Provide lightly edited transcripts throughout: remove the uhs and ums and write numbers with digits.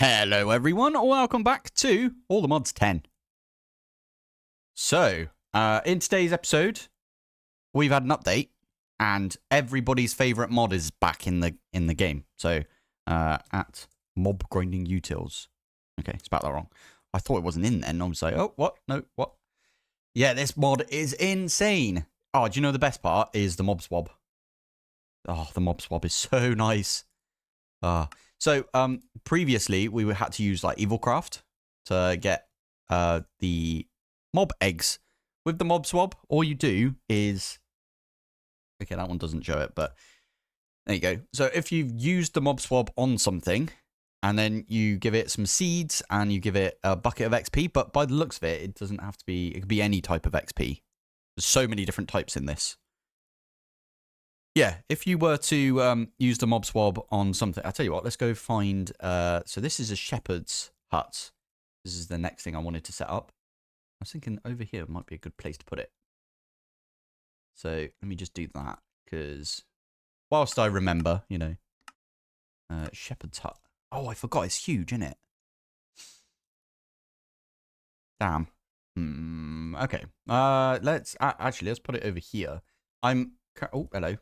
Hello everyone, welcome back to All the Mods 10. So, in today's episode, we've had an update, and everybody's favourite mod is back in the game. So, at mob grinding Ultils. Okay, spelled that wrong. I thought it wasn't in then. I was like, oh, what? No, what? Yeah, this mod is insane. Oh, do you know the best part is the mob swab? Oh, the mob swab is so nice. So, previously, we had to use, like, Evilcraft to get the mob eggs. With the mob swab, all you do is... Okay, that one doesn't show it, but there you go. So, if you've used the mob swab on something, and then you give it some seeds, and you give it a bucket of XP, but by the looks of it, it doesn't have to be... It could be any type of XP. There's so many different types in this. Yeah, if you were to use the mob swab on something, I'll tell you what, let's go find, so this is a shepherd's hut. This is the next thing I wanted to set up. I was thinking over here might be a good place to put it. So let me just do that, because whilst I remember, you know, shepherd's hut. Oh, I forgot, it's huge, isn't it? Damn. Okay. Let's put it over here. Oh, hello.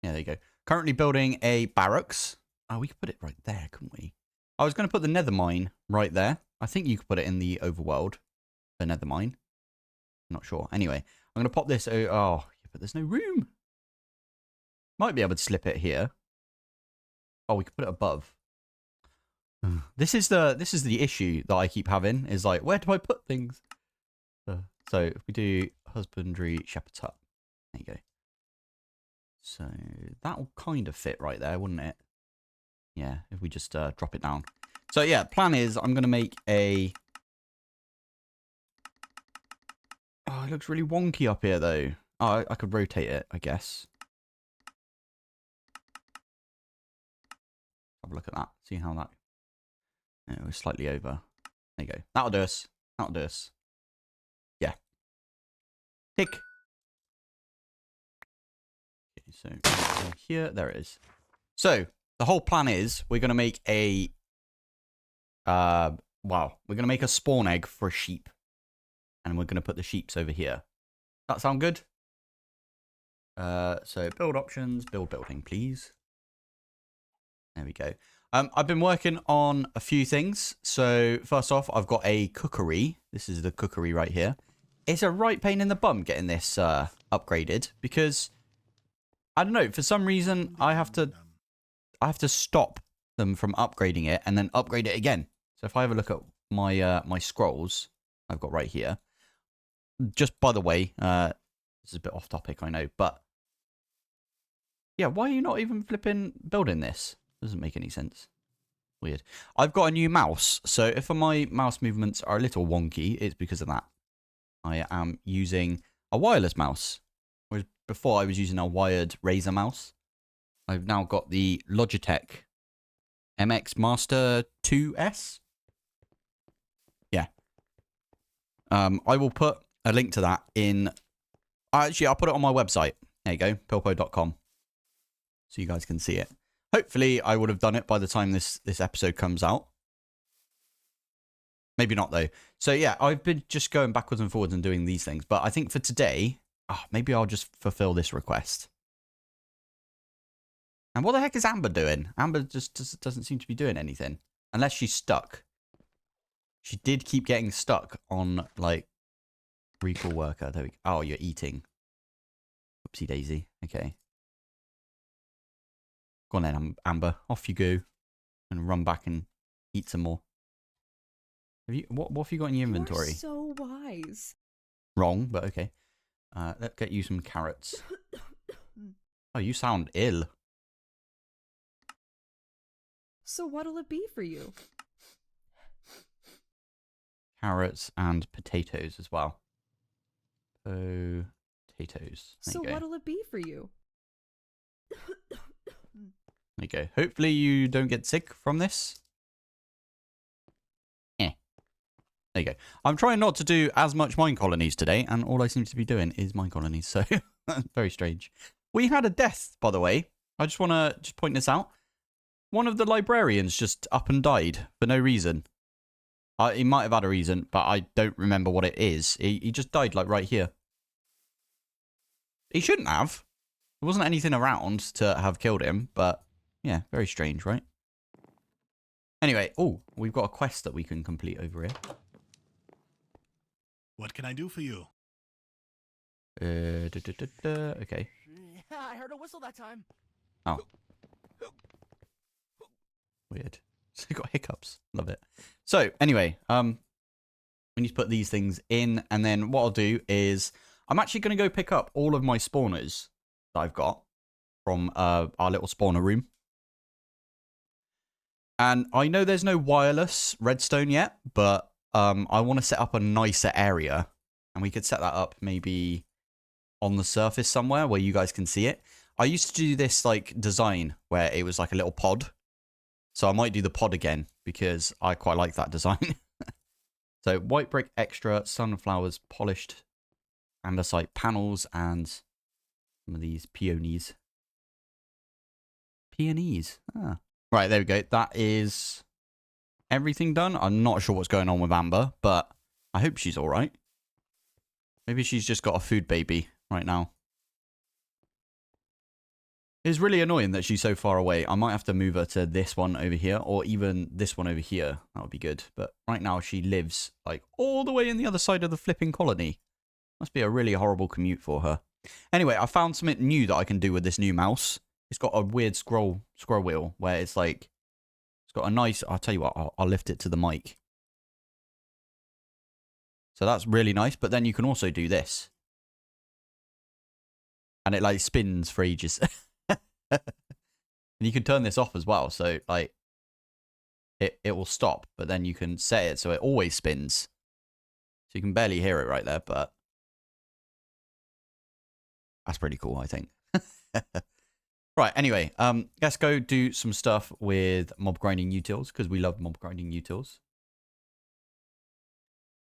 Yeah, there you go. Currently building a barracks. Oh, we could put it right there, couldn't we? I was going to put the nether mine right there. I think you could put it in the overworld. The nether mine. Not sure. Anyway, I'm going to pop this. Oh, yeah, but there's no room. Might be able to slip it here. Oh, we could put it above. This is the issue that I keep having. Is like, where do I put things? So if we do husbandry shepherd's hut. There you go. So that will kind of fit right there, wouldn't it? Yeah, if we just drop it down. So yeah, plan is I'm going to make a... Oh, it looks really wonky up here, though. Oh, I could rotate it, I guess. Have a look at that. See how that... Yeah, we're slightly over. There you go. That'll do us. That'll do us. Yeah. Tick. So here, there it is. So the whole plan is we're going to make a, we're going to make a spawn egg for a sheep, and we're going to put the sheeps over here. That sound good? So build options, build building, please. There we go. I've been working on a few things. So first off, I've got a cookery. This is the cookery right here. It's a right pain in the bum getting this upgraded, because I don't know, for some reason I have to stop them from upgrading it and then upgrade it again. So if I have a look at my my scrolls I've got right here. Just by the way, this is a bit off topic, I know, but yeah, why are you not even flipping building this? Doesn't make any sense. Weird. I've got a new mouse, so if my mouse movements are a little wonky, it's because of that. I am using a wireless mouse. Whereas before I was using a wired Razer mouse. I've now got the Logitech MX Master 2S. Yeah. I will put a link to that in... Actually, I'll put it on my website. There you go, pilpoh.com. So you guys can see it. Hopefully, I would have done it by the time this episode comes out. Maybe not, though. So, yeah, I've been just going backwards and forwards and doing these things. But I think for today... maybe I'll just fulfill this request. And what the heck is Amber doing? Amber just doesn't seem to be doing anything. Unless she's stuck. She did keep getting stuck on, like, recall worker. There we go. Oh, you're eating. Oopsie daisy. Okay. Go on then, Amber. Off you go. And run back and eat some more. What have you got in your inventory? You're so wise. Wrong, but okay. Let's get you some carrots. Oh, you sound ill. So what'll it be for you? Carrots and potatoes as well. Potatoes. There So you go. what'll it be for you? There you go. Hopefully you don't get sick from this. There you go. I'm trying not to do as much mine colonies today, and all I seem to be doing is mine colonies, so that's very strange. We had a death, by the way. I just want to point this out. one of the librarians just up and died for no reason. He might have had a reason, but I don't remember what it is. He just died, like, right here. He shouldn't have. There wasn't anything around to have killed him, but yeah, very strange, right? Anyway, oh, we've got a quest that we can complete over here. What can I do for you? Okay. I heard a whistle that time. Oh. Weird. So got hiccups. Love it. So anyway, we need to put these things in, and then what I'll do is I'm actually going to go pick up all of my spawners that I've got from our little spawner room. And I know there's no wireless redstone yet, but I want to set up a nicer area, and we could set that up maybe on the surface somewhere where you guys can see it. I used to do this like design where it was like a little pod. So I might do the pod again because I quite like that design. So white brick extra, sunflowers polished, andesite panels, and some of these peonies. Peonies. Ah. Right, there we go. That is everything done. I'm not sure what's going on with Amber, but I hope she's all right. Maybe she's just got a food baby right now. It's really annoying that she's so far away. I might have to move her to this one over here, or even this one over here. That would be good. But right now she lives like all the way in the other side of the flipping colony. Must be a really horrible commute for her. Anyway, I found something new that I can do with this new mouse. It's got a weird scroll wheel where it's like, it's got a nice, I'll tell you what, I'll lift it to the mic. So that's really nice. But then you can also do this. And it like spins for ages. And you can turn this off as well, so like it will stop, but then you can set it so it always spins. So you can barely hear it right there, but that's pretty cool, I think. Right, anyway, let's go do some stuff with mob grinding utils, because we love mob grinding utils.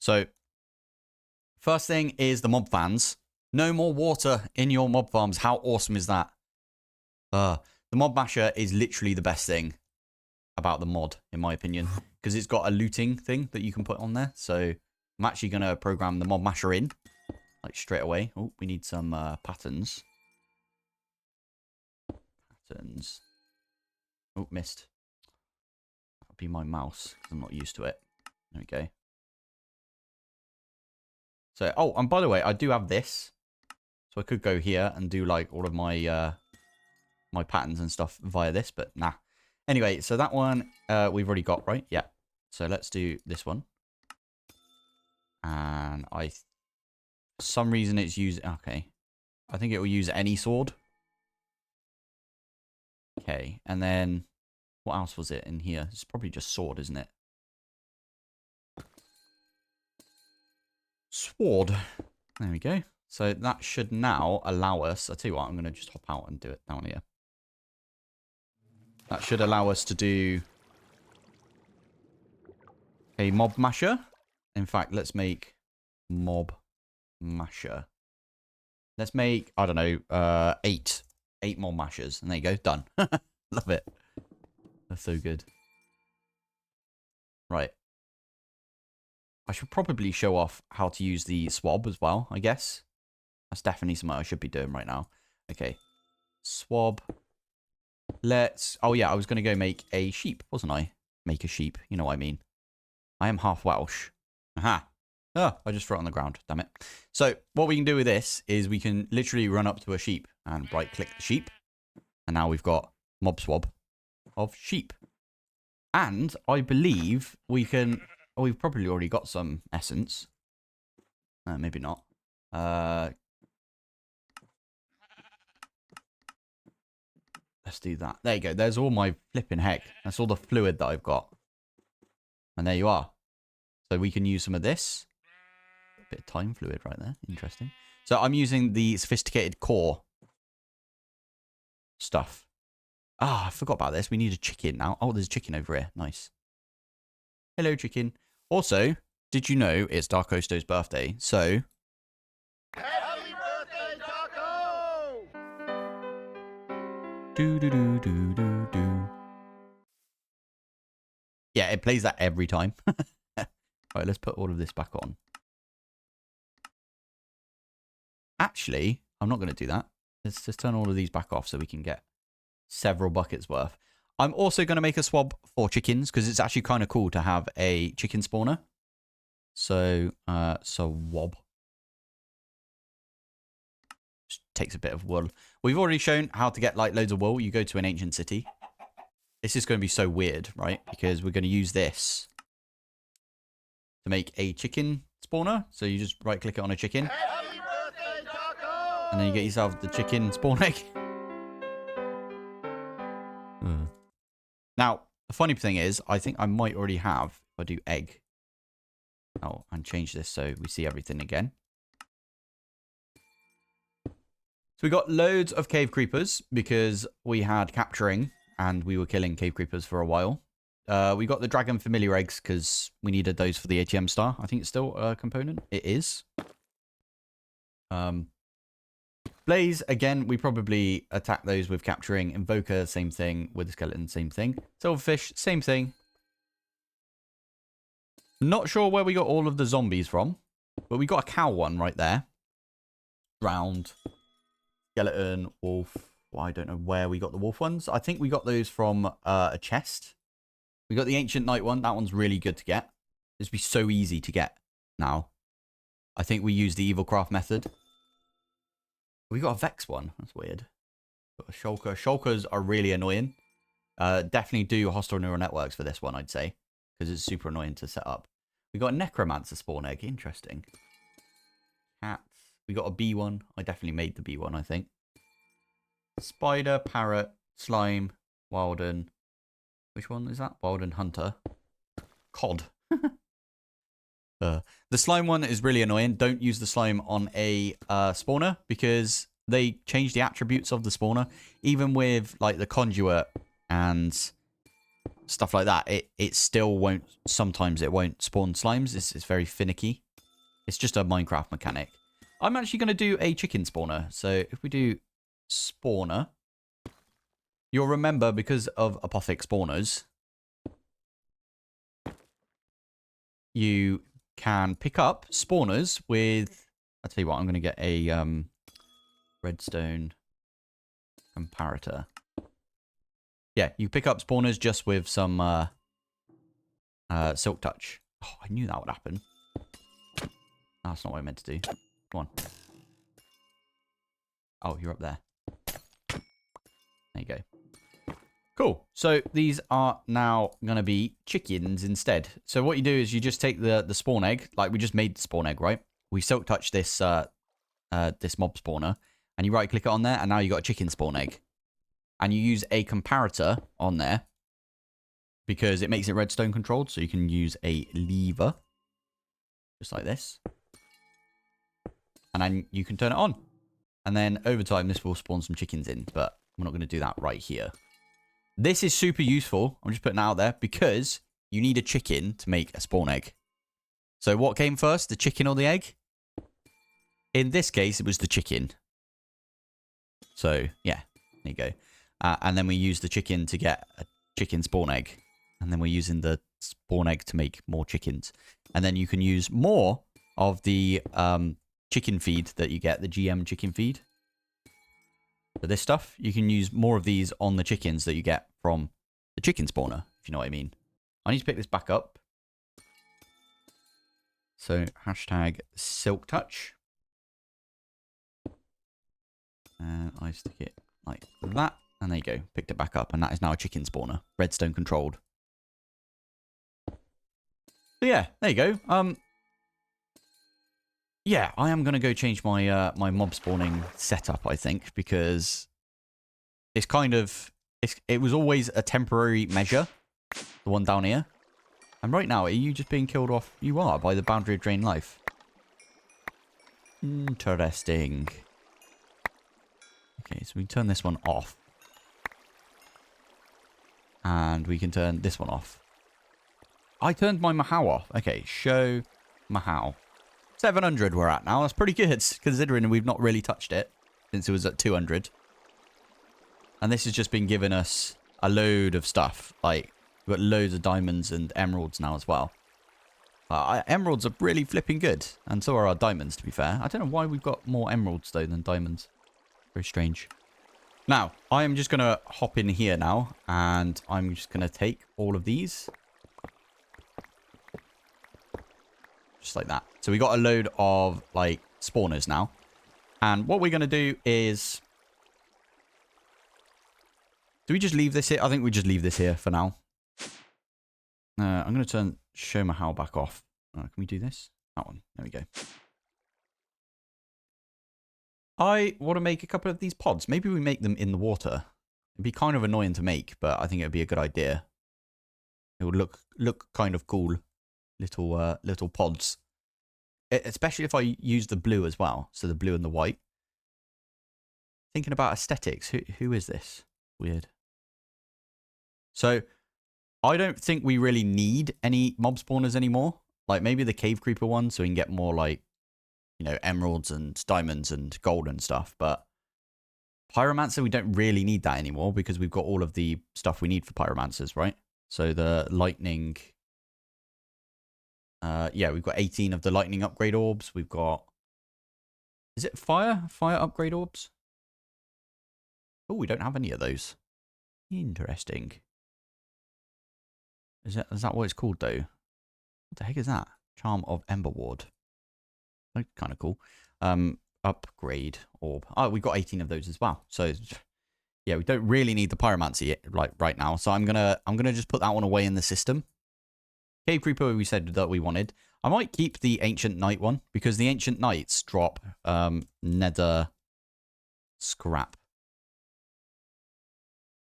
So first thing is the mob fans. No more water in your mob farms. How awesome is that? The mob masher is literally the best thing about the mod, in my opinion, because it's got a looting thing that you can put on there. So I'm actually going to program the mob masher in, like straight away. Oh, we need some patterns. Patterns. Oh, missed. That'll be my mouse, 'cause I'm not used to it. There we go. So, oh, and by the way, I do have this. So I could go here and do like all of my my patterns and stuff via this, but nah. Anyway, so that one we've already got, right? Yeah. So let's do this one. And for some reason it's used, okay. I think it will use any sword. Okay, and then what else was it in here? It's probably just sword, isn't it? Sword. There we go. So that should now allow us, I'll tell you what, I'm going to just hop out and do it down here. That should allow us to do a mob masher. In fact, let's make mob masher. Let's make, I don't know, 8 mob mashers. And there you go, done. Love it. That's so good. Right. I should probably show off how to use the swab as well, I guess. That's definitely something I should be doing right now. Okay. Swab. Let's... Oh, yeah, I was going to go make a sheep, wasn't I? Make a sheep. You know what I mean. I am half Welsh. Aha. Oh, I just threw it on the ground. Damn it. So, what we can do with this is we can literally run up to a sheep and right-click the sheep. And now we've got mob swab of sheep. And I believe we can... Oh, we've probably already got some essence. Maybe not. Let's do that. There you go. There's all my flipping heck. That's all the fluid that I've got. And there you are. So we can use some of this. A bit of time fluid right there. Interesting. So I'm using the sophisticated core stuff. Ah, I forgot about this. We need a chicken now. Oh, there's a chicken over here. Nice. Hello, chicken. Also, did you know it's Dark Osto's birthday? So... Happy birthday, Taco! Do do do do do do. Yeah, it plays that every time. Right, let's put all of this back on. Actually, I'm not going to do that. Let's just turn all of these back off so we can get several buckets worth. I'm also going to make a swab for chickens because it's actually kind of cool to have a chicken spawner. So, swab. Just takes a bit of wool. We've already shown how to get like loads of wool. You go to an ancient city. This is going to be so weird, right? Because we're going to use this to make a chicken spawner. So you just right click it on a chicken. Happy birthday, Taco! And then you get yourself the chicken spawn egg. Now, the funny thing is, I think I might already have, if I do egg. Oh, and change this so we see everything again. So we got loads of cave creepers because we had capturing and we were killing cave creepers for a while. We got the dragon familiar eggs because we needed those for the ATM star. I think it's still a component. It is. Blaze, again, we probably attack those with capturing. Invoker, same thing. With the skeleton, same thing. Silverfish, same thing. Not sure where we got all of the zombies from, but we got a cow one right there. Round. Skeleton, wolf. Well, I don't know where we got the wolf ones. I think we got those from a chest. We got the ancient knight one. That one's really good to get. This would be so easy to get now. I think we use the evil craft method. We got a Vex one. That's weird. Got a Shulker. Shulkers are really annoying. Definitely do hostile neural networks for this one, I'd say. Because it's super annoying to set up. We got a Necromancer spawn egg. Interesting. Cats. We got a bee one. I definitely made the bee one, I think. Spider, parrot, slime, Wilden. Which one is that? Wilden Hunter. Cod. The slime one is really annoying. Don't use the slime on a spawner because they change the attributes of the spawner. Even with like the conduit and stuff like that, it still won't. Sometimes it won't spawn slimes. It's very finicky. It's just a Minecraft mechanic. I'm actually going to do a chicken spawner. So if we do spawner, you'll remember because of apothic spawners, you can pick up spawners with, I'll tell you what, I'm going to get a redstone comparator. Yeah, you pick up spawners just with some silk touch. Oh, I knew that would happen. That's not what I meant to do. Come on. Oh, you're up there. There you go. Cool. So these are now going to be chickens instead. So what you do is you just take the spawn egg, like we just made the spawn egg, right? We silk touch this this mob spawner, and you right click it on there, and now you got a chicken spawn egg. And you use a comparator on there because it makes it redstone controlled, so you can use a lever just like this. And then you can turn it on. And then over time this will spawn some chickens in, but we're not going to do that right here. This is super useful. I'm just putting it out there because you need a chicken to make a spawn egg. So what came first, the chicken or the egg? In this case, it was the chicken. So yeah, there you go. And then we use the chicken to get a chicken spawn egg. And then we're using the spawn egg to make more chickens. And then you can use more of the chicken feed that you get, the GM chicken feed. For this stuff, you can use more of these on the chickens that you get from the chicken spawner, if you know what I mean. I need to pick this back up. So, hashtag silk touch. And I stick it like that. And there you go. Picked it back up. And that is now a chicken spawner. Redstone controlled. So yeah, there you go. Yeah, I am going to go change my my mob spawning setup, I think, because it's kind of... It was always a temporary measure, the one down here. And right now, are you just being killed off? You are, by the boundary of drain life. Interesting. Okay, so we turn this one off. And we can turn this one off. I turned my Mahau off. Okay, show Mahau. 700 we're at now. That's pretty good, considering we've not really touched it since it was at 200. And this has just been giving us a load of stuff. Like, We've got loads of diamonds and emeralds now as well. Emeralds are really flipping good. And so are our diamonds, to be fair. I don't know why we've got more emeralds, though, than diamonds. Very strange. Now, I am just going to hop in here now. And I'm just going to take all of these. Just like that. So we got a load of, like, spawners now. And what we're going to do is... Do we just leave this here? I think we just leave this here for now. I'm going to turn show my how back off. Can we do this? That one. There we go. I want to make a couple of these pods. Maybe we make them in the water. It'd be kind of annoying to make, but I think it'd be a good idea. It would look kind of cool. Little pods. Especially if I use the blue as well. So the blue and the white. Thinking about aesthetics. Who is this? Weird. So... I don't think we really need any mob spawners anymore. Like, maybe the cave creeper one, so we can get more, like, you know, emeralds and diamonds and gold and stuff. But pyromancer, we don't really need that anymore because we've got all of the stuff we need for pyromancers, right? So the lightning... yeah, we've got 18 of the lightning upgrade orbs. We've got... Is it fire? Fire upgrade orbs? Oh, we don't have any of those. Interesting. Is that what it's called, though? What the heck is that? Charm of Ember Ward. That's kind of cool. Upgrade orb. Oh, we've got 18 of those as well. So, yeah, we don't really need the pyromancy right now. So I'm gonna just put that one away in the system. Cave Creeper, we said that we wanted. I might keep the Ancient Knight one because the Ancient Knights drop nether scrap.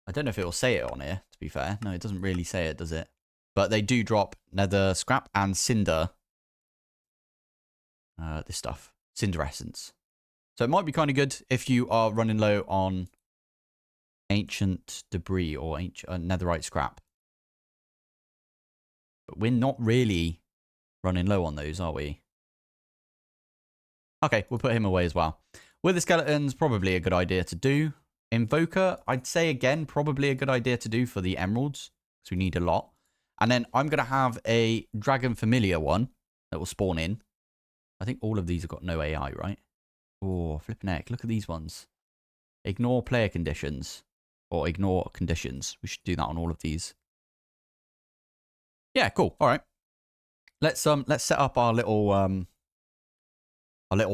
I don't know if it will say it on here, to be fair. No, it doesn't really say it, does it? But they do drop nether scrap and cinder. This stuff. Cinder essence. So it might be kind of good if you are running low on ancient debris or netherite scrap. But we're not really running low on those, are we? Okay, we'll put him away as well. With the skeletons, probably a good idea to do. Invoker, I'd say again, probably a good idea to do for the emeralds. Because we need a lot. And then I'm going to have a dragon familiar one that will spawn in. I think all of these have got no AI, right? Oh, flipping heck. Look at these ones. Ignore player conditions. Or ignore conditions. We should do that on all of these. Yeah, cool. All right. Let's set up our little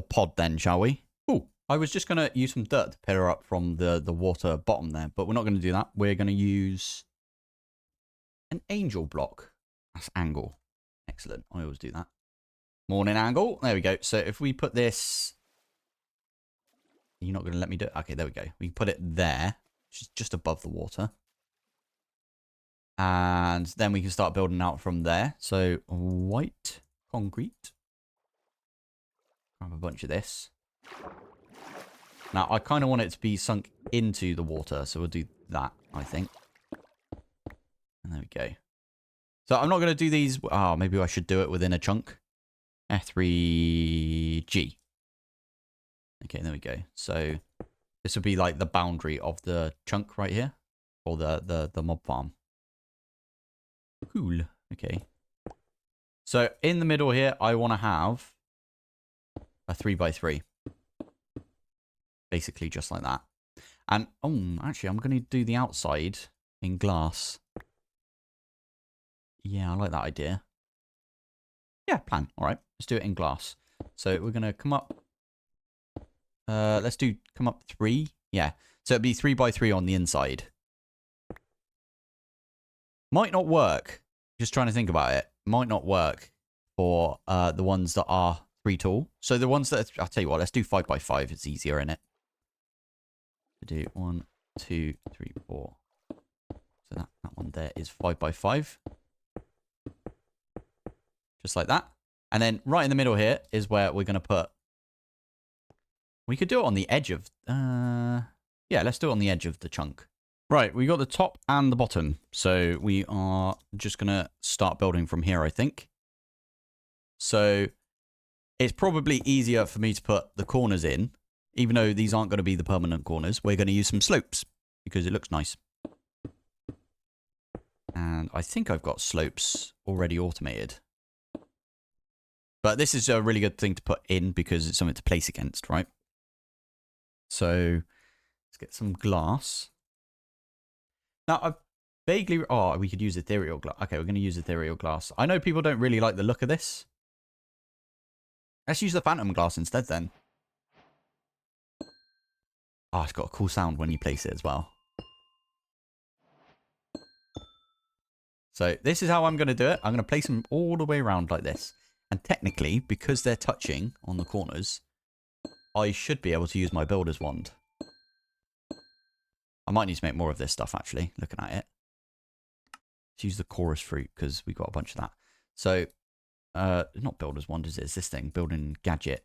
pod then, shall we? Ooh, I was just going to use some dirt to pillar up from the water bottom there. But we're not going to do that. We're going to use... an angel block. That's angle. Excellent. I always do that. Morning angle. There we go. So if we put this... You're not going to let me do it? Okay, there we go. We can put it there. Which is just above the water. And then we can start building out from there. So white concrete. Grab a bunch of this. Now, I kind of want it to be sunk into the water. So we'll do that, I think. And there we go. So I'm not going to do these. Oh, maybe I should do it within a chunk. F3G. Okay, there we go. So this would be like the boundary of the chunk right here. Or the mob farm. Cool. Okay. So in the middle here, I want to have a 3x3. Basically just like that. And, oh, actually, I'm going to do the outside in glass. Yeah, I like that idea. Yeah, plan. All right, let's do it in glass. So we're going to come up. Let's come up 3. Yeah, so it'd be 3x3 on the inside. Might not work. Just trying to think about it. Might not work for the ones that are 3 tall. So the ones that, I'll tell you what, let's do 5x5. It's easier, isn't it? Do 1, 2, 3, 4. So that one there is 5x5. Just like that. And then right in the middle here is where we're going to put... We could do it on the edge of... yeah, let's do it on the edge of the chunk. Right, we got the top and the bottom. So we are just going to start building from here, I think. So it's probably easier for me to put the corners in. Even though these aren't going to be the permanent corners. We're going to use some slopes because it looks nice. And I think I've got slopes already automated. But this is a really good thing to put in because it's something to place against, right? So let's get some glass. Now, I've vaguely... Oh, we could use ethereal glass. Okay, we're going to use ethereal glass. I know people don't really like the look of this. Let's use the phantom glass instead then. Oh, it's got a cool sound when you place it as well. So this is how I'm going to do it. I'm going to place them all the way around like this. And technically, because they're touching on the corners, I should be able to use my builder's wand. I might need to make more of this stuff, actually, looking at it. Let's use the chorus fruit, because we've got a bunch of that. So, not builder's wand, is it? It's this thing, building gadget.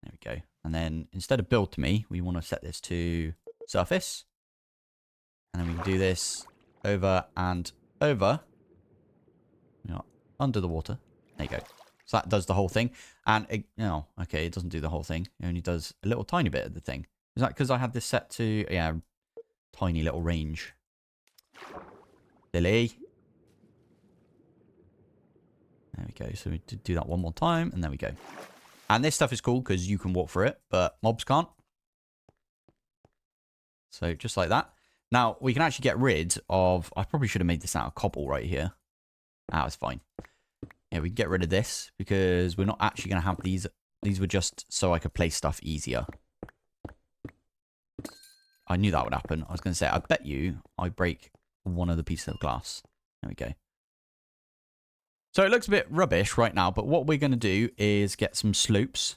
There we go. And then, instead of build to me, we want to set this to surface. And then we can do this over and over. You know, under the water. There you go. So that does the whole thing. And, okay, it doesn't do the whole thing. It only does a little tiny bit of the thing. Is that because I had this set to, yeah, tiny little range? Silly. There we go. So we do that one more time, and there we go. And this stuff is cool because you can walk through it, but mobs can't. So just like that. Now, we can actually get rid of... I probably should have made this out of cobble right here. Ah, it's fine. Yeah, we can get rid of this because we're not actually going to have these. These were just so I could place stuff easier. I knew that would happen. I was going to say, I bet you I break one of the pieces of glass. There we go. So it looks a bit rubbish right now, but what we're going to do is get some slopes.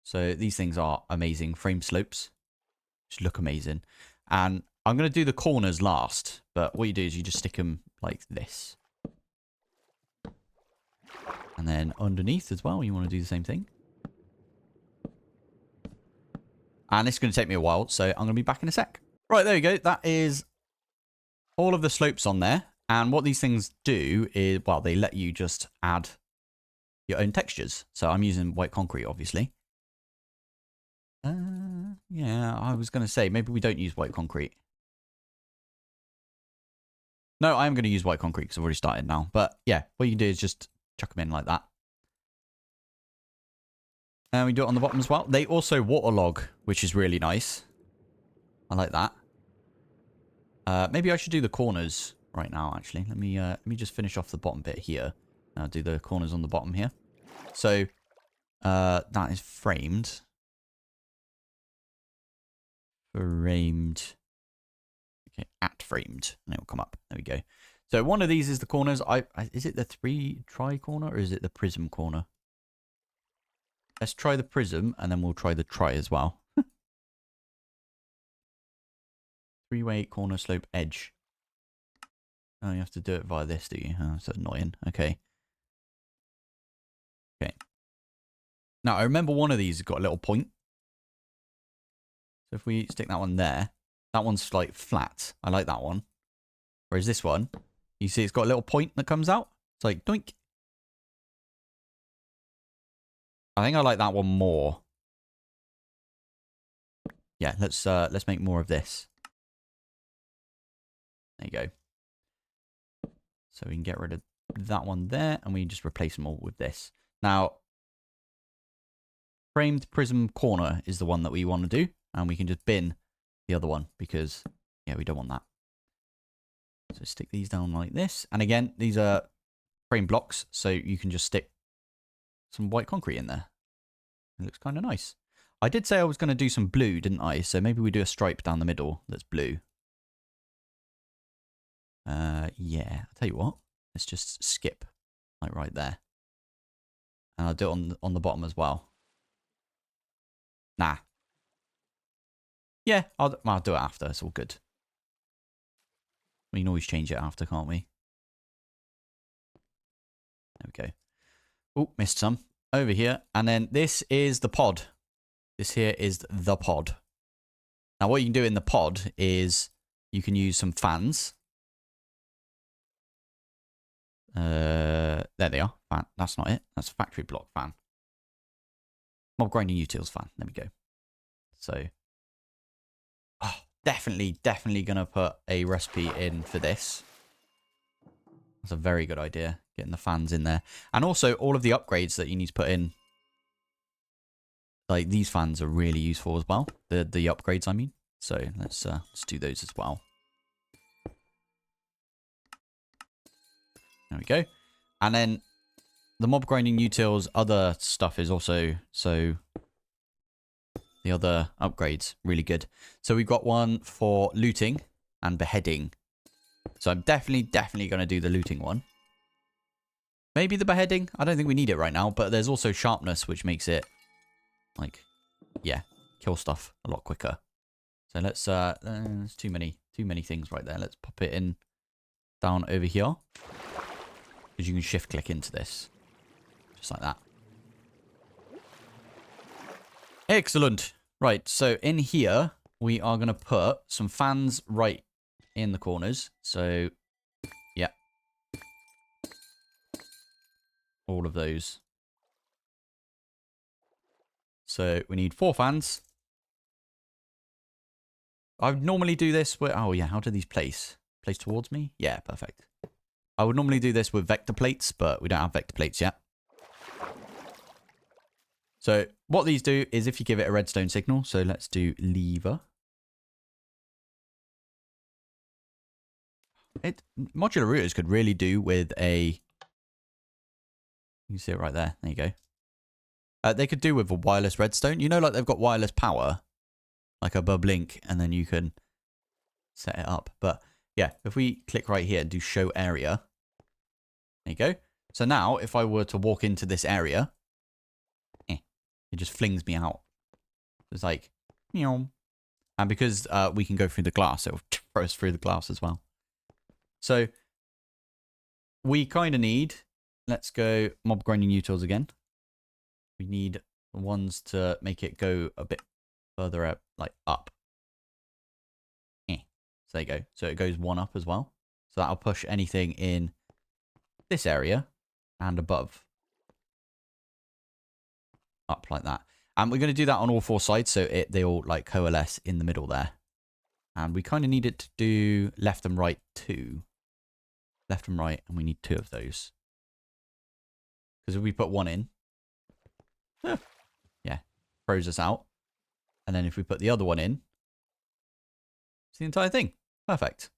So these things are amazing frame slopes. Just look amazing. And I'm going to do the corners last, but what you do is you just stick them like this. And then underneath as well, you want to do the same thing. And it's going to take me a while, so I'm going to be back in a sec. Right, there we go. That is all of the slopes on there. And what these things do is, well, they let you just add your own textures. So I'm using white concrete, obviously. Yeah, I was going to say, maybe we don't use white concrete. No, I am going to use white concrete because I've already started now. But yeah, what you can do is just chuck them in like that. And we do it on the bottom as well. They also waterlog, which is really nice. I like that. Maybe I should do the corners right now, actually. Let me just finish off the bottom bit here. I'll do the corners on the bottom here. So, that is framed. Framed. Okay, at framed. And it will come up. There we go. So, one of these is the corners. Is it the tri-corner or is it the prism corner? Let's try the prism, and then we'll try the tri as well. Three-way corner slope edge. Oh, you have to do it via this, do you? Oh, that's annoying. Okay. Okay. Now, I remember one of these has got a little point. So if we stick that one there, that one's like flat. I like that one. Whereas this one, you see it's got a little point that comes out. It's like, doink. I think I like that one more. Yeah, let's make more of this. There you go. So we can get rid of that one there, and we can just replace them all with this. Now, framed prism corner is the one that we want to do, and we can just bin the other one because, yeah, we don't want that. So stick these down like this. And again, these are frame blocks, so you can just stick some white concrete in there. It looks kind of nice. I did say I was going to do some blue, didn't I? So maybe we do a stripe down the middle that's blue. Yeah, I'll tell you what. Let's just skip, like right there. And I'll do it on the bottom as well. Nah. Yeah, I'll do it after. It's all good. We can always change it after, can't we? There we go. Oh, missed some. Over here. And then this is the pod. This here is the pod. Now, what you can do in the pod is you can use some fans. There they are. Fan. That's not it. That's a factory block fan. Mob grinding utils fan. There we go. So, definitely going to put a recipe in for this. That's a very good idea, getting the fans in there. And also, all of the upgrades that you need to put in. Like, these fans are really useful as well. The upgrades, I mean. So, let's do those as well. There we go. And then, the mob grinding utils, other stuff is also, so... The other upgrades, really good. So, we've got one for looting and beheading. So I'm definitely going to do the looting one. Maybe the beheading. I don't think we need it right now. But there's also sharpness, which makes it, like, yeah, kill stuff a lot quicker. So let's, there's too many things right there. Let's pop it in down over here. Because you can shift click into this. Just like that. Excellent. Right, so in here, we are going to put some fans right in the corners. So, yeah. All of those. So, we need 4 fans. I would normally do this with... Oh, yeah. How do these place? Place towards me? Yeah, perfect. I would normally do this with vector plates, but we don't have vector plates yet. So, what these do is if you give it a redstone signal. So, let's do lever. Modular routers could really do with a... You can see it right there. There you go. They could do with a wireless redstone. You know, like they've got wireless power. Like a bublink, and then you can set it up. But yeah, if we click right here and do show area. There you go. So now, if I were to walk into this area, it just flings me out. It's like, meow. And because we can go through the glass, it'll throw us through the glass as well. So we kind of need, let's go mob grinding utils again. We need ones to make it go a bit further up, like up. So there you go. So it goes 1 up as well. So that'll push anything in this area and above. Up like that. And we're going to do that on all 4 sides so they all like coalesce in the middle there. And we kind of need it to do left and right too. Left and right, and we need 2 of those. Because if we put 1 in, yeah, throws us out. And then if we put the other one in, it's the entire thing. Perfect.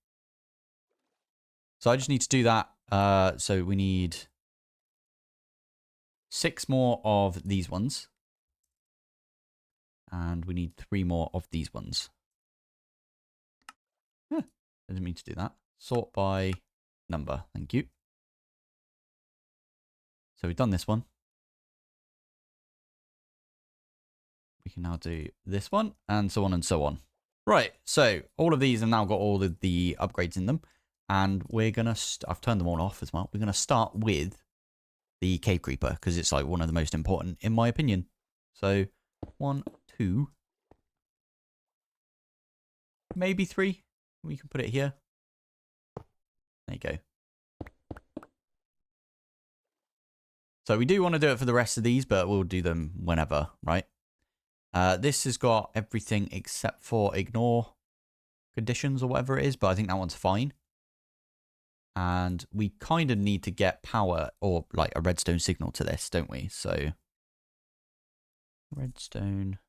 So I just need to do that. So we need 6 more of these ones. And we need 3 more of these ones. Didn't mean to do that. Sort by number. Thank you. So we've done this one. We can now do this one, and so on and so on. Right, so all of these have now got all of the upgrades in them. And we're going to... I've turned them all off as well. We're going to start with the cave creeper, because it's like one of the most important, in my opinion. So, 1, 2... maybe 3. We can put it here. There you go. So we do want to do it for the rest of these, but we'll do them whenever, right? This has got everything except for ignore conditions or whatever it is, but I think that one's fine. And we kind of need to get power or like a redstone signal to this, don't we? So redstone.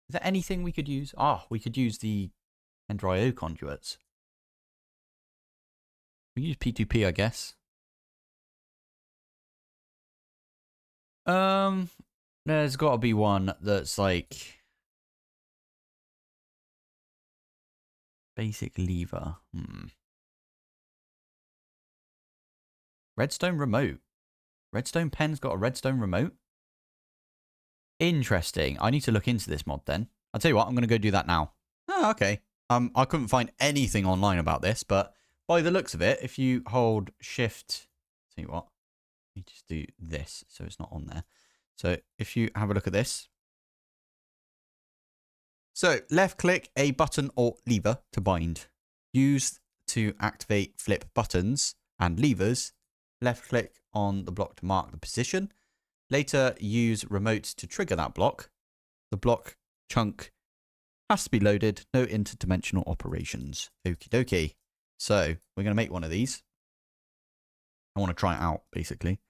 Is there anything we could use? We could use the Ender.io conduits. We use P2P, I guess. There's got to be one that's like basic lever. Redstone remote. Redstone pen's got a redstone remote. Interesting. I need to look into this mod then. I'll tell you what, I'm going to go do that now. Oh, okay. I couldn't find anything online about this, but by the looks of it, if you hold shift, tell you what, let me just do this so it's not on there. So if you have a look at this. So left click a button or lever to bind. Use to activate flip buttons and levers. Left click on the block to mark the position. Later use remote to trigger that block. The block chunk Has to be loaded. No interdimensional operations. Okie dokie. So we're going to make one of these. I want to try it out, basically.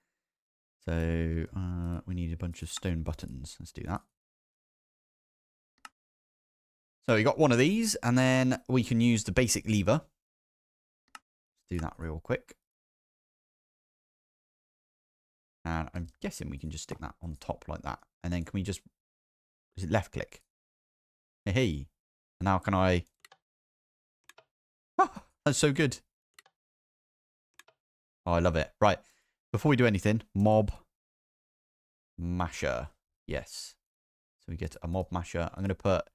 So we need a bunch of stone buttons. Let's do that. So we got one of these, and then we can use the basic lever. Let's do that real quick. And I'm guessing we can just stick that on top like that. And then can we just... Is it left click? Hey. And now can I... Oh, that's so good. Oh, I love it. Right. Before we do anything, mob masher. Yes. So we get a mob masher. I'm going to put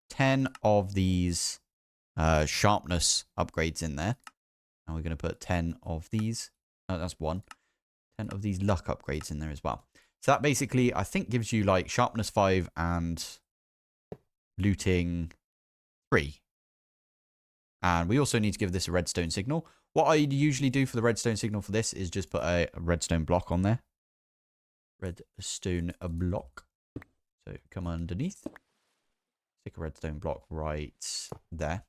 10 of these sharpness upgrades in there. And we're going to put 10 of these. Oh, that's one. 10 of these luck upgrades in there as well. So that basically, I think, gives you like sharpness 5 and looting 3. And we also need to give this a redstone signal. What I usually do for the redstone signal for this is just put a redstone block on there. Redstone block. So come underneath. Stick a redstone block right there.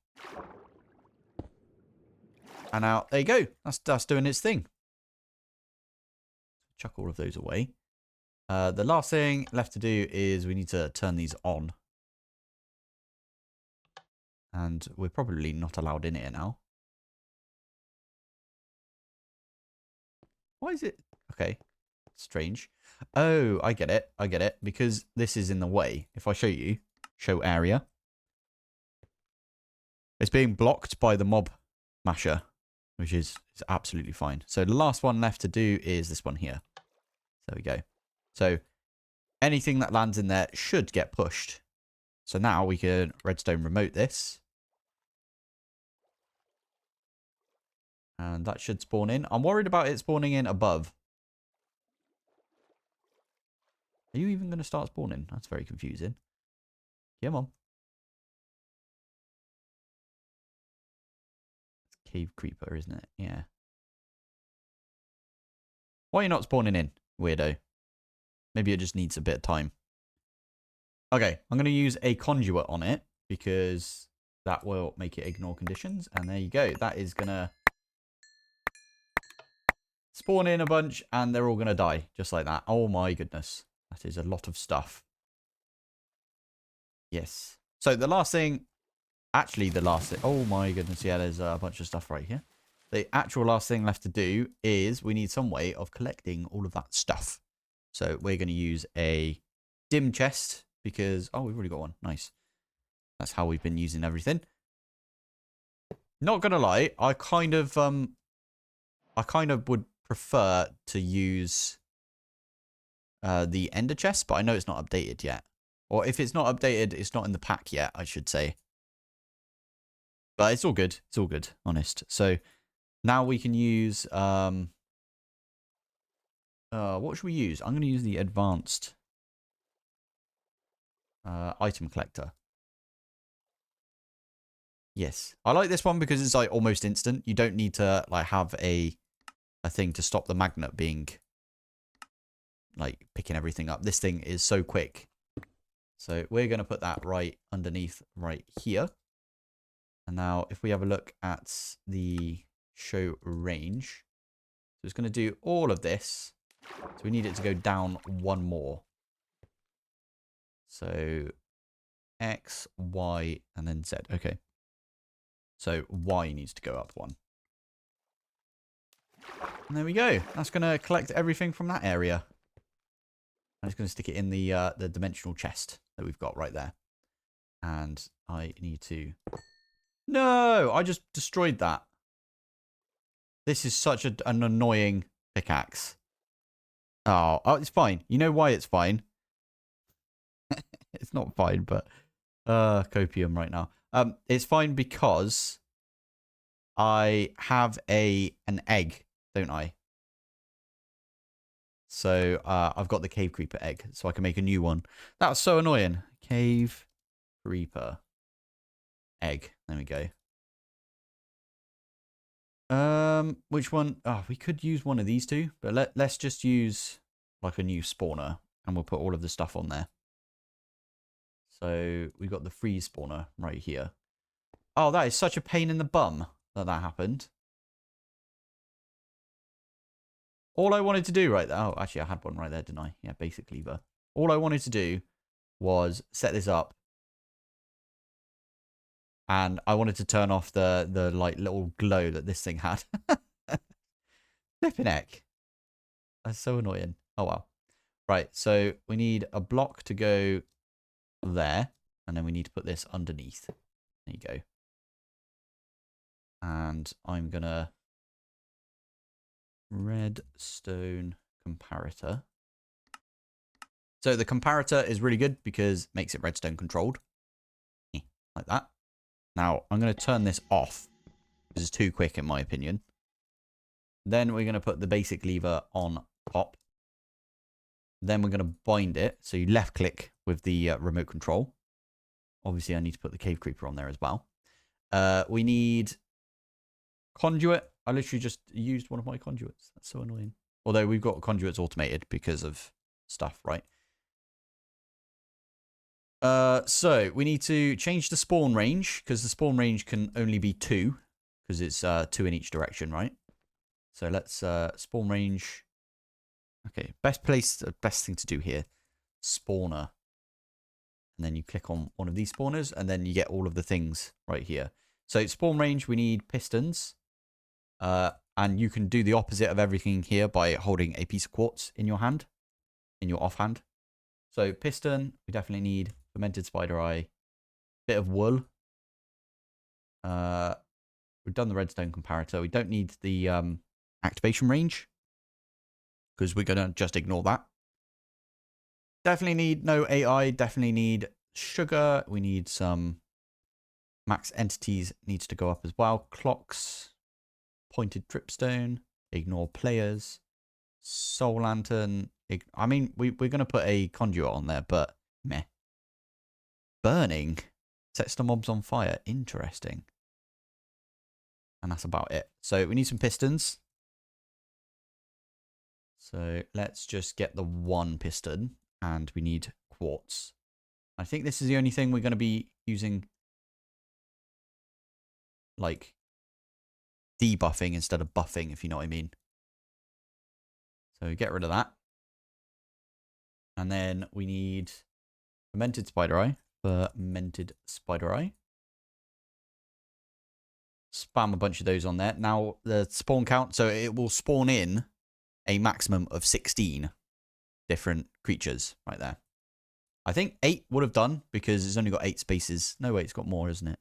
And now, there you go. That's doing its thing. Chuck all of those away. The last thing left to do is we need to turn these on. And we're probably not allowed in here now. Why is it? Okay. Strange. Oh, I get it. I get it. Because this is in the way. If I show you, show area. It's being blocked by the mob masher, which is absolutely fine. So the last one left to do is this one here. There we go. So anything that lands in there should get pushed. So now we can redstone remote this. And that should spawn in. I'm worried about it spawning in above. Are you even going to start spawning? That's very confusing. Come on. It's cave creeper, isn't it? Yeah. Why are you not spawning in, weirdo? Maybe it just needs a bit of time. Okay, I'm going to use a conduit on it because that will make it ignore conditions. And there you go. That is going to spawn in a bunch and they're all going to die just like that. Oh my goodness. That is a lot of stuff. Yes. So the last thing, actually the last thing, oh my goodness. Yeah, there's a bunch of stuff right here. The actual last thing left to do is we need some way of collecting all of that stuff. So we're going to use a dim chest because, oh, we've already got one. Nice. That's how we've been using everything. Not going to lie, I kind of would prefer to use the ender chest, but I know it's not updated yet. Or if it's not updated, it's not in the pack yet, I should say. But it's all good. It's all good, honest. So now we can use... what should we use? I'm going to use the advanced item collector. Yes. I like this one because it's like almost instant. You don't need to like have a thing to stop the magnet being like picking everything up. This thing is so quick. So we're going to put that right underneath right here. And now if we have a look at the show range, so it's going to do all of this. So we need it to go down one more. So X, Y, and then Z. Okay. So Y needs to go up one. And there we go. That's going to collect everything from that area. I'm just going to stick it in the dimensional chest that we've got right there. And I need to... No! I just destroyed that. This is such an annoying pickaxe. Oh, it's fine. You know why it's fine? It's not fine, but... copium right now. It's fine because I have an egg, don't I? So I've got the cave creeper egg, so I can make a new one. That's so annoying. Cave creeper egg. There we go. Which one? Oh, we could use one of these two, but let's just use like a new spawner, and we'll put all of the stuff on there. So we got the freeze spawner right here. Oh, that is such a pain in the bum that happened. All I wanted to do right there. Oh, actually, I had one right there, didn't I? Yeah, basic lever. All I wanted to do was set this up. And I wanted to turn off the like little glow that this thing had. Flipping heck. That's so annoying. Oh, well. Right, so we need a block to go there. And then we need to put this underneath. There you go. And I'm going to redstone comparator. So the comparator is really good because it makes it redstone controlled. Like that. Now, I'm going to turn this off. This is too quick in my opinion. Then we're going to put the basic lever on top. Then we're going to bind it. So you left click with the remote control. Obviously, I need to put the cave creeper on there as well. We need conduit. I literally just used one of my conduits. That's so annoying. Although we've got conduits automated because of stuff, right? So we need to change the spawn range because the spawn range can only be 2 because it's 2 in each direction, right? So let's spawn range. Okay, best thing to do here, spawner. And then you click on one of these spawners and then you get all of the things right here. So spawn range, we need pistons. And you can do the opposite of everything here by holding a piece of quartz in your hand, in your offhand. So piston, we definitely need fermented spider eye, bit of wool. We've done the redstone comparator. We don't need the activation range because we're going to just ignore that. Definitely need no AI. Definitely need sugar. We need some max entities needs to go up as well. Clocks, pointed dripstone, ignore players, soul lantern. I mean, we're going to put a conduit on there, but meh. Burning sets the mobs on fire. Interesting. And that's about it. So we need some pistons. So let's just get the 1 piston and we need quartz. I think this is the only thing we're going to be using like debuffing instead of buffing, if you know what I mean. So get rid of that. And then we need fermented spider eye. Fermented spider eye. Spam a bunch of those on there. Now the spawn count, so it will spawn in a maximum of 16 different creatures right there. I think 8 would have done because it's only got 8 spaces. No, wait, it's got more, isn't it?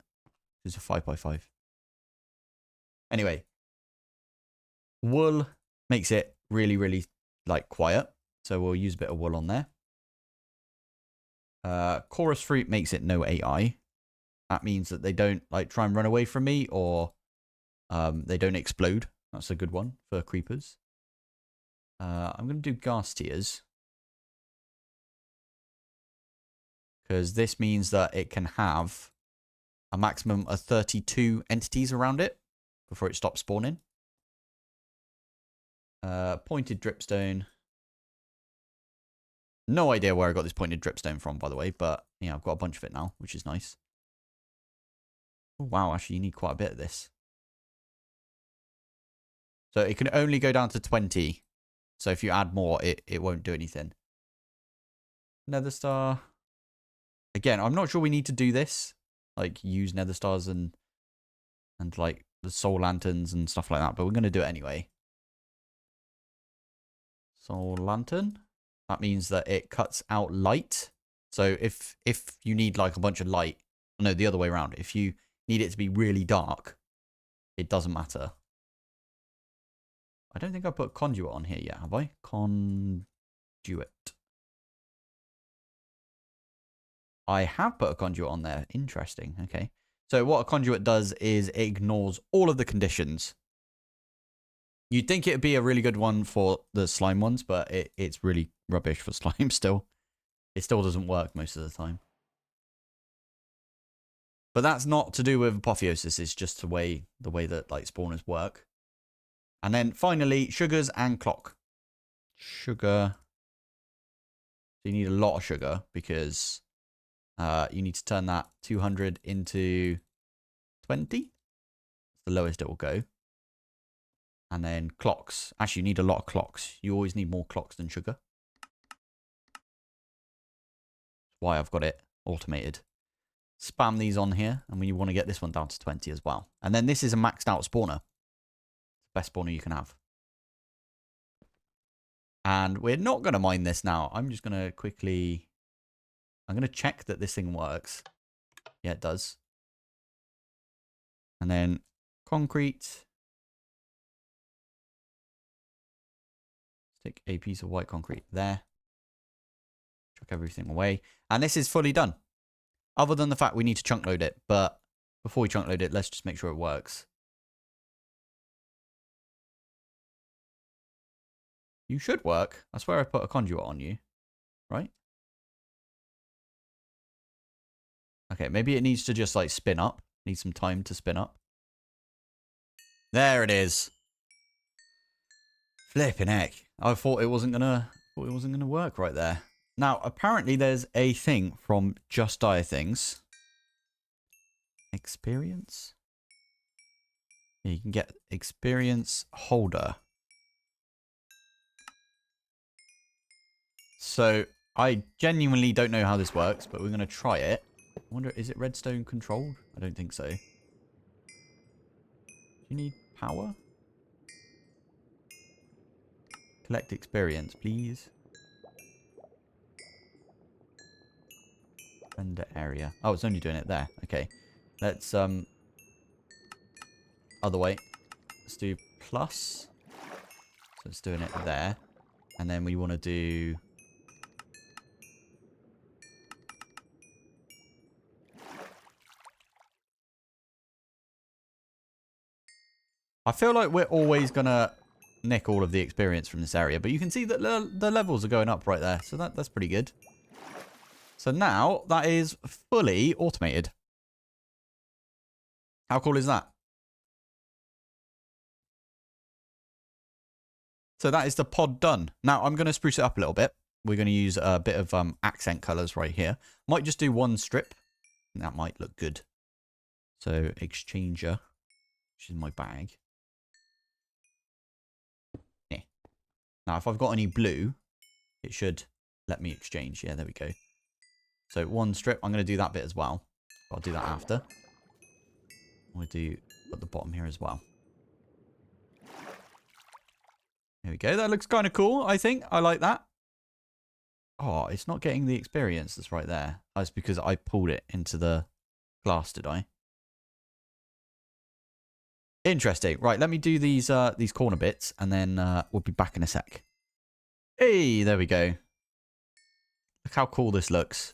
It's a 5x5. Anyway, wool makes it really, really like quiet. So we'll use a bit of wool on there. Chorus fruit makes it no AI. That means that they don't like try and run away from me or they don't explode. That's a good one for creepers. I'm going to do gas tiers. Because this means that it can have a maximum of 32 entities around it before it stops spawning. Pointed dripstone. No idea where I got this pointed dripstone from, by the way, but yeah, I've got a bunch of it now, which is nice. Oh, wow, actually, you need quite a bit of this. So it can only go down to 20. So if you add more, it won't do anything. Nether star. Again, I'm not sure we need to do this. Like, use nether stars and like, the soul lanterns and stuff like that. But we're going to do it anyway. Soul lantern. That means that it cuts out light. So if you need, like, a bunch of light. No, the other way around. If you need it to be really dark, it doesn't matter. I don't think I put conduit on here yet, have I? Conduit. I have put a conduit on there. Interesting. Okay. So what a conduit does is it ignores all of the conditions. You'd think it would be a really good one for the slime ones, but it's really rubbish for slime still. It still doesn't work most of the time. But that's not to do with apotheosis. It's just the way that like spawners work. And then finally, sugars and clock. Sugar. So you need a lot of sugar because You need to turn that 200 into 20. It's the lowest it will go. And then clocks. Actually, you need a lot of clocks. You always need more clocks than sugar. That's why I've got it automated. Spam these on here, and we want to get this one down to 20 as well. And then this is a maxed out spawner. Best spawner you can have. And we're not going to mine this now. I'm just going to quickly... I'm going to check that this thing works. Yeah, it does. And then concrete. Stick a piece of white concrete there. Chuck everything away. And this is fully done. Other than the fact we need to chunk load it. But before we chunk load it, let's just make sure it works. You should work. I swear I put a conduit on you. Right? Okay, maybe it needs to just like spin up. Needs some time to spin up. There it is. Flipping heck. I thought it wasn't gonna work right there. Now, apparently there's a thing from Just Dire Things. Experience? Yeah, you can get experience holder. So, I genuinely don't know how this works, but we're going to try it. I wonder, is it redstone controlled? I don't think so. Do you need power? Collect experience, please. Render area. Oh, it's only doing it there. Okay. Let's, other way. Let's do plus. So it's doing it there. And then we want to do... I feel like we're always going to nick all of the experience from this area. But you can see that the levels are going up right there. So that's pretty good. So now that is fully automated. How cool is that? So that is the pod done. Now I'm going to spruce it up a little bit. We're going to use a bit of accent colors right here. Might just do one strip. That might look good. So exchanger, which is my bag. Yeah. Now if I've got any blue, it should let me exchange. Yeah, there we go. So one strip. I'm going to do that bit as well. I'll do that after. We'll do at the bottom here as well. There we go. That looks kind of cool, I think. I like that. Oh, it's not getting the experience that's right there. That's because I pulled it into the glass, did I? Interesting. Right, let me do these corner bits, and then we'll be back in a sec. Hey, there we go. Look how cool this looks.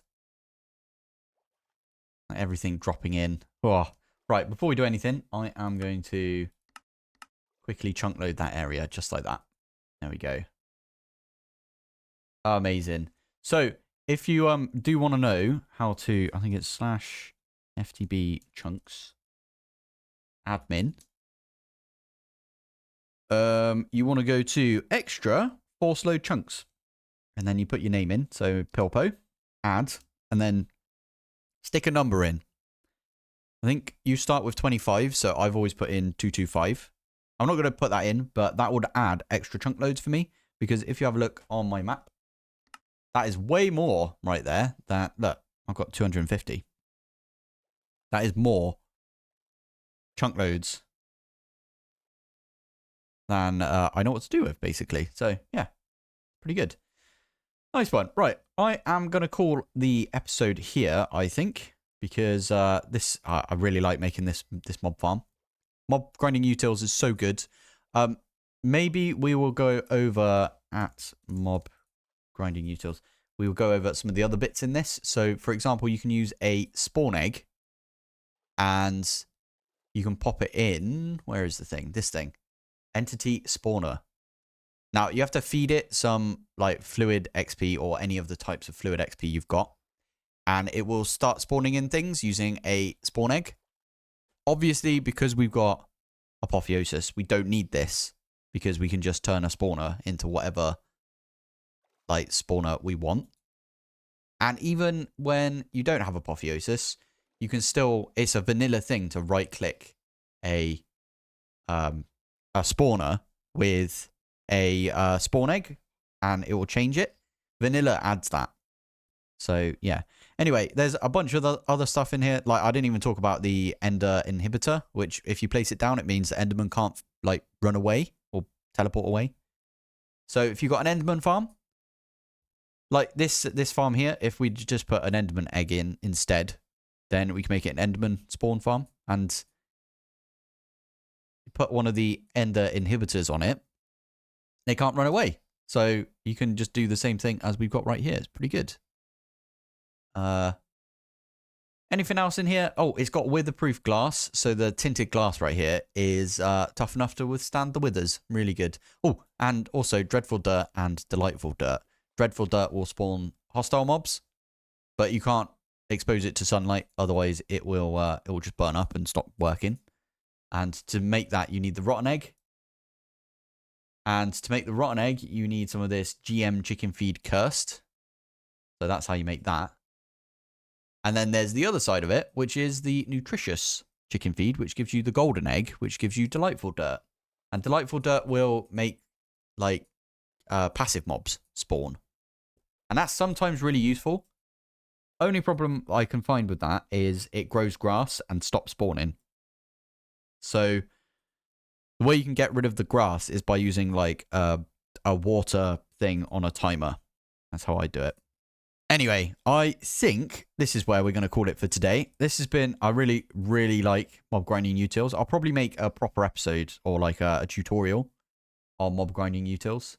Everything dropping in. Oh. Right, before we do anything, I am going to quickly chunk load that area just like that. There we go. Amazing. So, if you do want to know how to, I think it's /ftb chunks admin. You want to go to extra force load chunks, and then you put your name in. So Pilpoh, add, and then stick a number in. I think you start with 25, so I've always put in 225. I'm not going to put that in, but that would add extra chunk loads for me, because if you have a look on my map, that is way more right there. Look, I've got 250. That is more chunk loads than I know what to do with, basically. So, yeah, pretty good. Nice one. Right, I am going to call the episode here, I think, because I really like making this mob farm. Mob grinding utils is so good. Maybe we will go over at mob grinding utils. We will go over some of the other bits in this. So, for example, you can use a spawn egg, and you can pop it in. Where is the thing? This thing. Entity spawner. Now, you have to feed it some like fluid XP or any of the types of fluid XP you've got. And it will start spawning in things using a spawn egg. Obviously, because we've got apotheosis, we don't need this, because we can just turn a spawner into whatever like spawner we want. And even when you don't have apotheosis, you can still, it's a vanilla thing to right click a spawner with a spawn egg and it will change it. Vanilla adds that. So yeah. Anyway, there's a bunch of other stuff in here. Like I didn't even talk about the Ender inhibitor, which if you place it down, it means the Enderman can't like run away or teleport away. So if you've got an Enderman farm, like this farm here, if we just put an Enderman egg in instead, then we can make it an Enderman spawn farm and put one of the Ender inhibitors on it. They can't run away. So you can just do the same thing as we've got right here. It's pretty good. Anything else in here? Oh, it's got wither-proof glass. So the tinted glass right here is tough enough to withstand the withers. Really good. Oh, and also dreadful dirt and delightful dirt. Dreadful dirt will spawn hostile mobs, but you can't expose it to sunlight. Otherwise, it will just burn up and stop working. And to make that, you need the rotten egg. And to make the rotten egg, you need some of this GM chicken feed cursed. So that's how you make that. And then there's the other side of it, which is the nutritious chicken feed, which gives you the golden egg, which gives you delightful dirt. And delightful dirt will make like passive mobs spawn. And that's sometimes really useful. Only problem I can find with that is it grows grass and stops spawning. So the way you can get rid of the grass is by using like a water thing on a timer. That's how I do it. Anyway, I think this is where we're going to call it for today. This has been, I really, really like mob grinding utils. I'll probably make a proper episode or like a tutorial on mob grinding utils.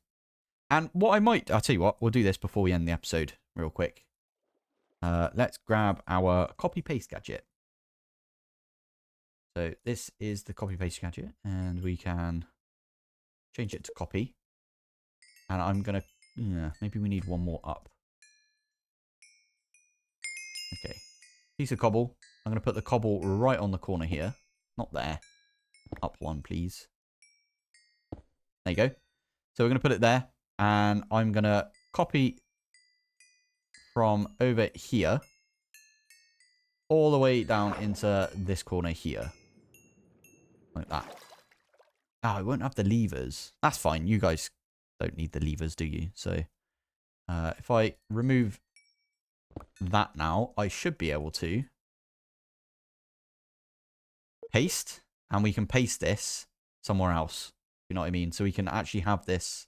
And what I might, I'll tell you what, we'll do this before we end the episode real quick. Let's grab our copy paste gadget. So this is the copy paste gadget and we can change it to copy. And I'm going to, maybe we need one more up. Okay, piece of cobble. I'm going to put the cobble right on the corner here. Not there. Up one, please. There you go. So we're going to put it there. And I'm going to copy from over here all the way down into this corner here. Like that. Oh, I won't have the levers. That's fine. You guys don't need the levers, do you? So if I remove that now, I should be able to paste, and we can paste this somewhere else. You know what I mean? So we can actually have this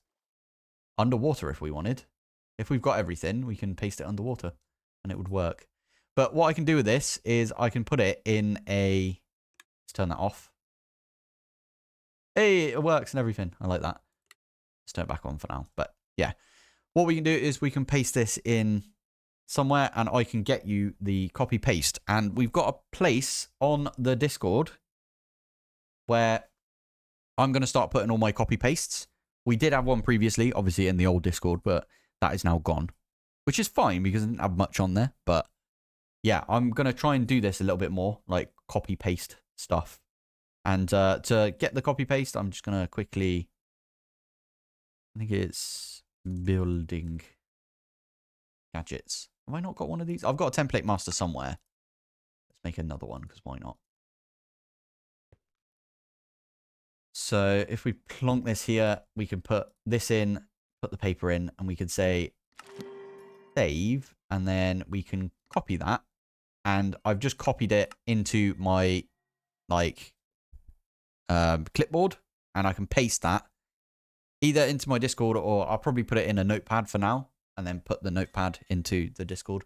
underwater if we wanted. If we've got everything, we can paste it underwater and it would work. But what I can do with this is I can put it in a, let's turn that off. Hey, it works and everything. I like that. Let's turn it back on for now. But yeah, what we can do is we can paste this in somewhere and I can get you the copy paste. And we've got a place on the Discord where I'm going to start putting all my copy pastes. We did have one previously, obviously in the old Discord, but that is now gone, which is fine because I didn't have much on there. But yeah, I'm going to try and do this a little bit more, like copy paste stuff. And to get the copy paste, I'm just going to quickly, I think it's building gadgets. Have I not got one of these? I've got a template master somewhere. Let's make another one because why not? So if we plonk this here, we can put this in, put the paper in, and we can say save, and then we can copy that. And I've just copied it into my like clipboard, and I can paste that either into my Discord, or I'll probably put it in a notepad for now and then put the notepad into the Discord.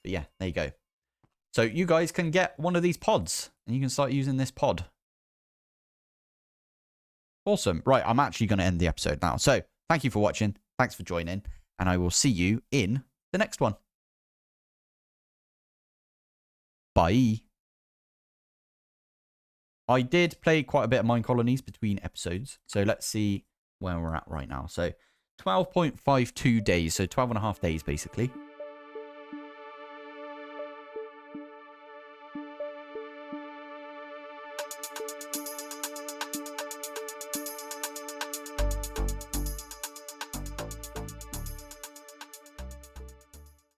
But yeah, there you go. So you guys can get one of these pods and you can start using this pod. Awesome. Right, I'm actually going to end the episode now. So thank you for watching. Thanks for joining. And I will see you in the next one. Bye. I did play quite a bit of Mine Colonies between episodes. So let's see where we're at right now. So 12.52 days. So 12 and a half days, basically.